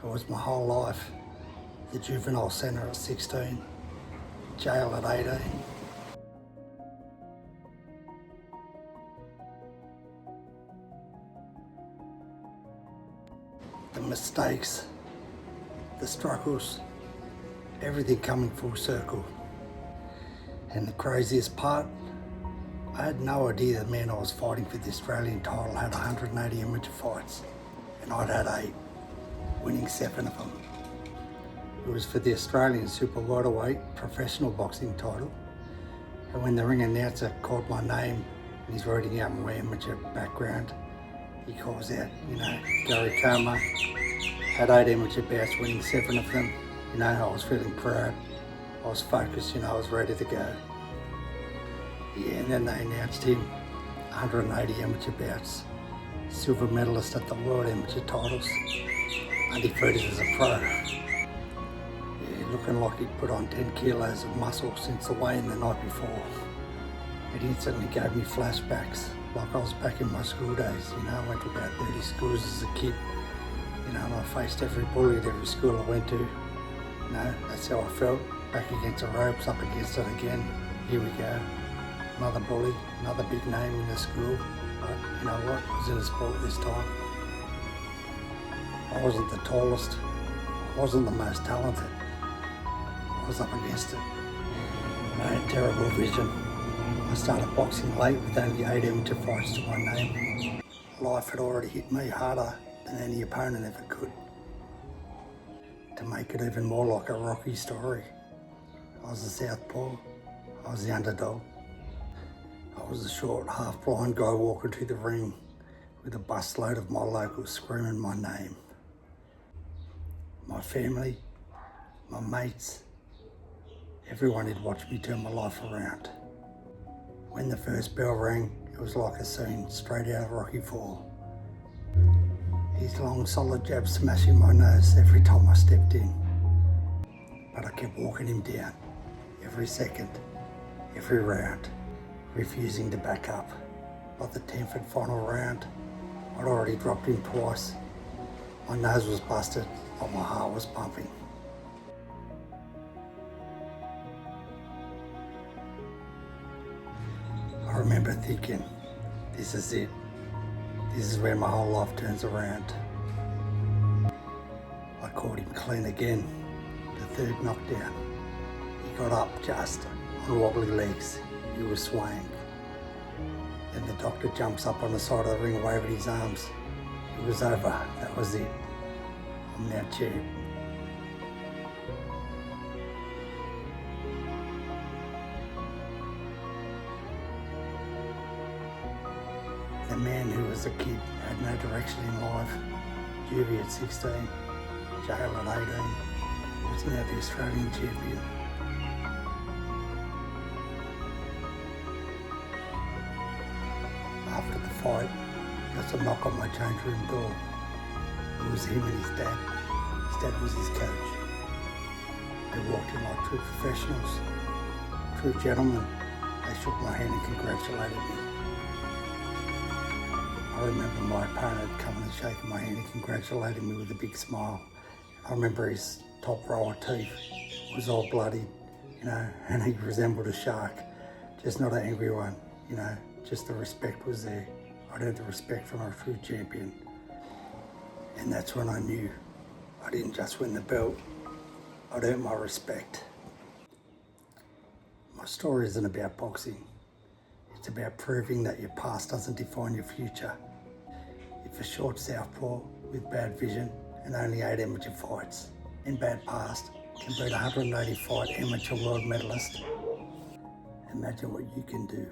It was my whole life. The juvenile centre at 16, jail at 18. The mistakes, the struggles, everything coming full circle. And the craziest part, I had no idea the man I was fighting for the Australian title had 180 amateur fights, and I'd had 8, winning 7 of them. It was for the Australian super welterweight professional boxing title, and when the ring announcer called my name and he's reading out my amateur background, he calls out, Gary Karma, had 8 amateur bouts, winning 7 of them. I was feeling proud, I was focused, I was ready to go. Yeah, and then they announced him 180 amateur bouts, silver medalist at the World Amateur titles, undefeated as a pro. Yeah, looking like he'd put on 10 kilos of muscle since the weigh-in the night before. It instantly gave me flashbacks, like I was back in my school days. I went to about 30 schools as a kid, and I faced every bully at every school I went to. That's how I felt, back against the ropes, up against it again. Here we go. Another bully, another big name in the school, but you know what, I was in the sport this time. I wasn't the tallest, I wasn't the most talented, I was up against it. I had terrible vision. I started boxing late with only 8 amateur fights to my name. Life had already hit me harder than any opponent ever could. To make it even more like a Rocky story, I was a southpaw, I was the underdog. I was a short, half-blind guy walking to the ring with a busload of my locals screaming my name. My family, my mates, everyone had watched me turn my life around. When the first bell rang, it was like a scene straight out of Rocky IV. His long, solid jab smashing my nose every time I stepped in. But I kept walking him down, every second, every round, refusing to back up. By the 10th and final round, I'd already dropped him twice. My nose was busted, but my heart was pumping. I remember thinking, this is it. This is where my whole life turns around. I caught him clean again, the 3rd knockdown. He got up just on wobbly legs. He was swaying. Then the doctor jumps up on the side of the ring, waving his arms. It was over, that was it. I'm now champ. The man who was a kid had no direction in life. Juvie at 16, jail at 18, was now the Australian champion. After the fight, there was a knock on my change room door. It was him and his dad. His dad was his coach. They walked in like true professionals, true gentlemen. They shook my hand and congratulated me. I remember my opponent coming and shaking my hand and congratulating me with a big smile. I remember his top row of teeth was all bloody, and he resembled a shark, just not an angry one, just the respect was there. I'd earned the respect from a true champion. And that's when I knew I didn't just win the belt, I'd earned my respect. My story isn't about boxing. It's about proving that your past doesn't define your future. If a short southpaw with bad vision and only 8 amateur fights in bad past can beat a 180 fight amateur world medalist, imagine what you can do.